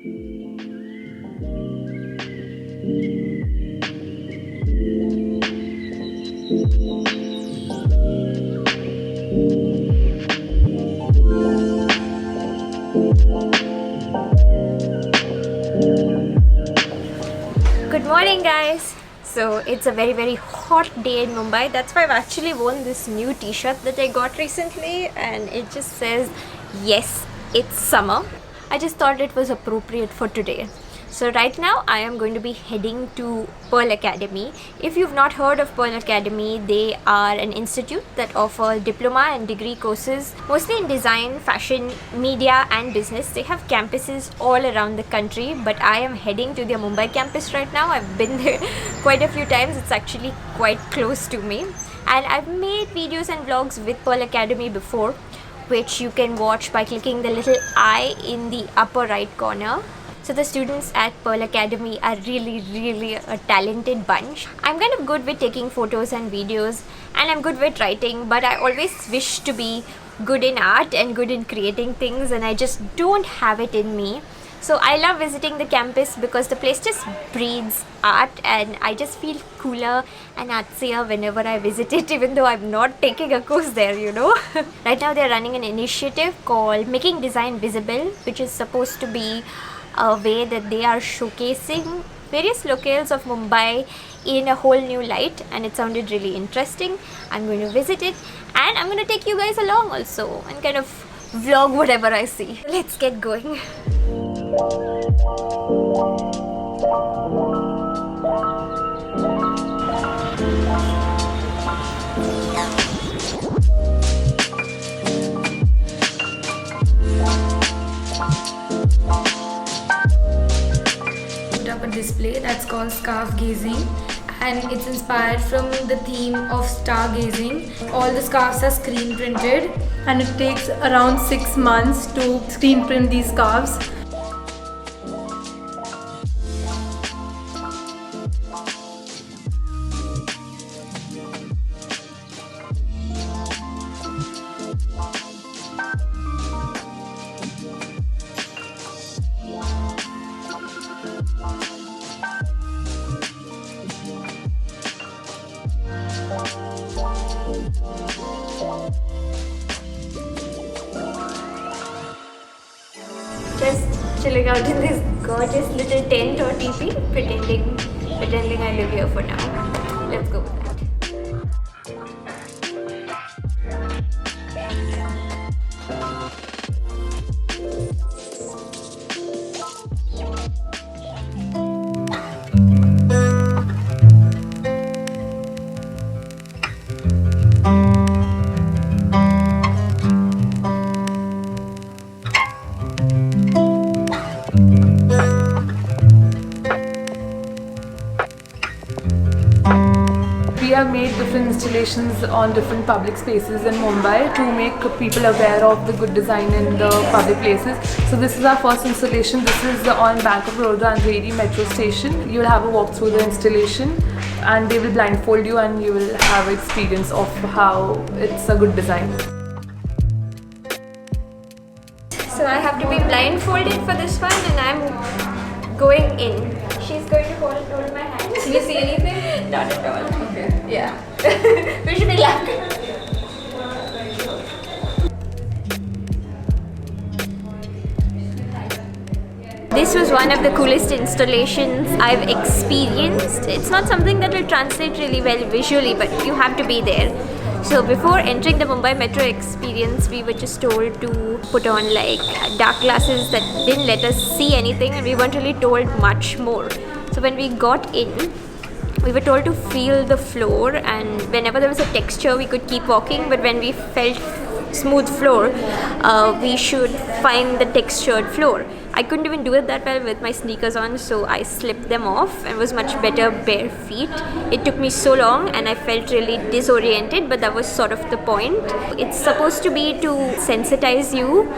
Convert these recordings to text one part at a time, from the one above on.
Good morning guys. So it's a very hot day in Mumbai. That's why I've actually worn this new t-shirt that I got recently, and it just says yes, it's summer. I just thought it was appropriate for today. So right now I am going to be heading to Pearl Academy. If you've not heard of Pearl Academy, they are an institute that offer diploma and degree courses mostly in design, fashion, media and business. They have campuses all around the country, but I am heading to their Mumbai campus right now. I've been there quite a few times. It's actually quite close to me, and I've made videos and vlogs with Pearl Academy before, which you can watch by clicking the little eye in the upper right corner. So the students at Pearl Academy are really a talented bunch. I'm kind of good with taking photos and videos, and I'm good with writing, but I always wish to be good in art and good in creating things, and I just don't have it in me. So I love visiting the campus because the place just breathes art, and I just feel cooler and artsier whenever I visit it, even though I'm not taking a course there, you know. Right now they're running an initiative called Making Design Visible, which is supposed to be a way that they are showcasing various locales of Mumbai in a whole new light, and it sounded really interesting. I'm going to visit it, and I'm going to take you guys along also and kind of vlog whatever I see. Let's get going. Up a display that's called scarf gazing, and it's inspired from the theme of stargazing. All the scarves are screen printed, and it takes around 6 months to screen print these scarves. Just chilling out in this gorgeous little tent or teepee, pretending I live here for now. Let's go with that. We have made different installations on different public spaces in Mumbai to make people aware of the good design in the public places. So this is our first installation. This is on Bank of Baroda Andheri metro station. You'll have a walk through the installation, and they will blindfold you, and you will have an experience of how it's a good design. So I have to be blindfolded for this one, and I'm going in. She's going to hold my hand. Can you see anything? Not at all. Okay. Yeah. Wish me luck. This was one of the coolest installations I've experienced. It's not something that will translate really well visually, but you have to be there. So before entering the Mumbai Metro experience, we were just told to put on like dark glasses that didn't let us see anything, and we weren't really told much more. So when we got in, we were told to feel the floor, and whenever there was a texture we could keep walking, but when we felt smooth floor, we should find the textured floor. I couldn't even do it that well with my sneakers on, so I slipped them off and was much better bare feet. It took me so long and I felt really disoriented, but that was sort of the point. It's supposed to be to sensitize you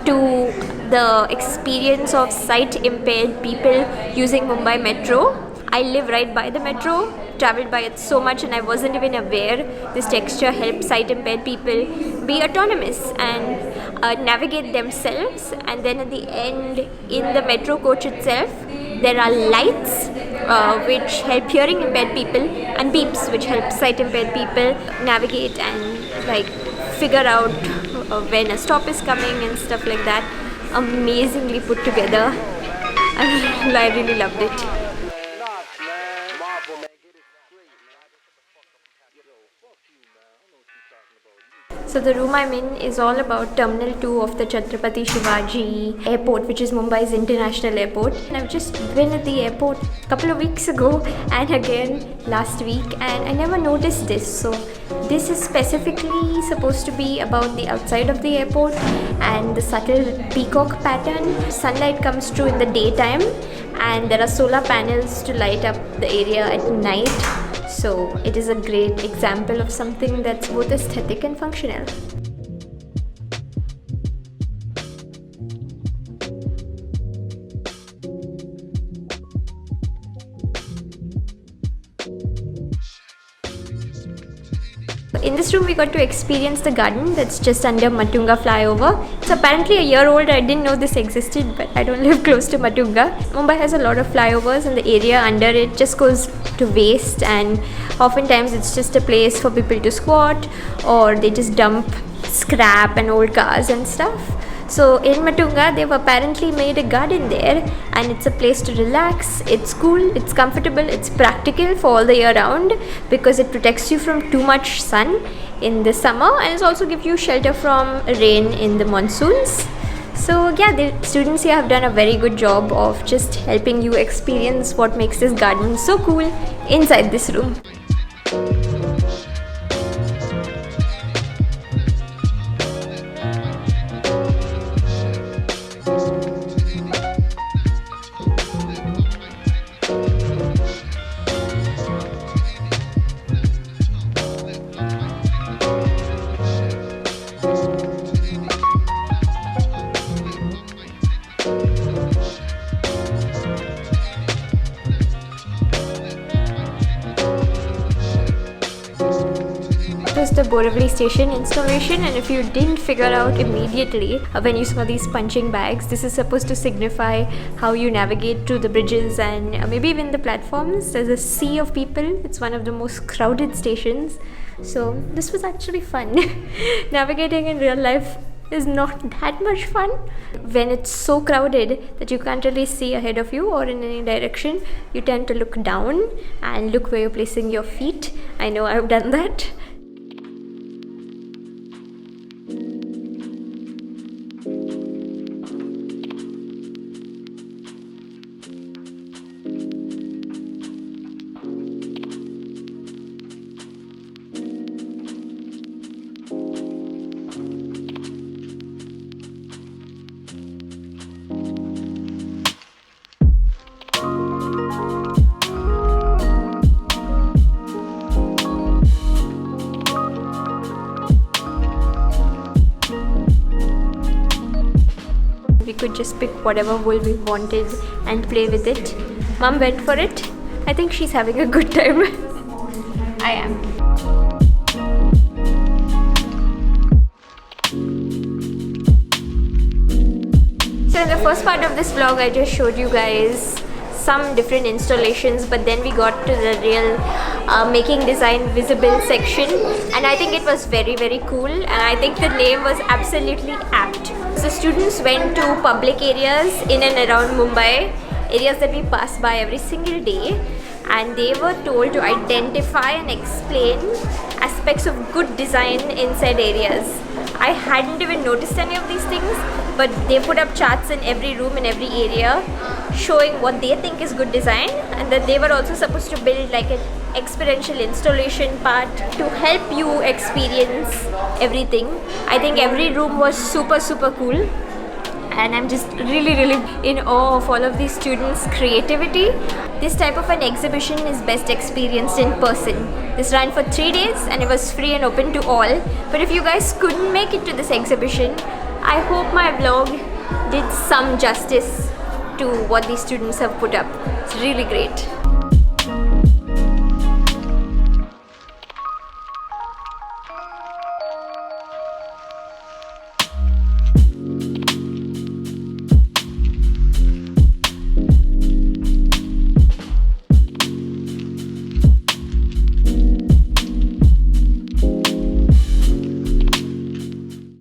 to the experience of sight impaired people using Mumbai Metro. I live right by the metro, traveled by it so much, and I wasn't even aware this texture helps sight impaired people be autonomous and navigate themselves. And then at the end, in the metro coach itself, there are lights which help hearing impaired people, and beeps which help sight impaired people navigate and like figure out when a stop is coming and stuff like that. Amazingly put together. I really loved it. So the room I'm in is all about Terminal 2 of the Chhatrapati Shivaji airport, which is Mumbai's international airport. And I've just been at the airport a couple of weeks ago and again last week, and I never noticed this. So this is specifically supposed to be about the outside of the airport and the subtle peacock pattern. Sunlight comes through in the daytime and there are solar panels to light up the area at night. So it is a great example of something that's both aesthetic and functional. In this room we got to experience the garden that's just under Matunga Flyover. It's apparently a year old. I didn't know this existed, but I don't live close to Matunga. Mumbai has a lot of flyovers and the area under it just goes to waste, and oftentimes it's just a place for people to squat, or they just dump scrap and old cars and stuff. So in Matunga, they've apparently made a garden there, and it's a place to relax. It's cool, it's comfortable, it's practical for all the year round because it protects you from too much sun in the summer, and it also gives you shelter from rain in the monsoons. So yeah, the students here have done a very good job of just helping you experience what makes this garden so cool inside this room. The Borivali station installation, and if you didn't figure out immediately when you saw these punching bags, this is supposed to signify how you navigate through the bridges and maybe even the platforms. There's a sea of people. It's one of the most crowded stations, so this was actually fun. Navigating in real life is not that much fun when it's so crowded that you can't really see ahead of you or in any direction. You tend to look down and look where you're placing your feet. I know I've done that. We could just pick whatever wool we wanted and play with it. Mom went for it. I think she's having a good time. I am. So in the first part of this vlog, I just showed you guys some different installations, but then we got to the real making design visible section, and I think it was very cool, and I think the name was absolutely apt. So students went to public areas in and around Mumbai, areas that we pass by every single day, and they were told to identify and explain aspects of good design inside areas. I hadn't even noticed any of these things, but they put up charts in every room in every area showing what they think is good design, and that they were also supposed to build like an experiential installation part to help you experience everything. I think every room was super cool, and I'm just really in awe of all of these students' creativity. This type of an exhibition is best experienced in person. This ran for 3 days and it was free and open to all. But if you guys couldn't make it to this exhibition, I hope my vlog did some justice to what these students have put up. It's really great.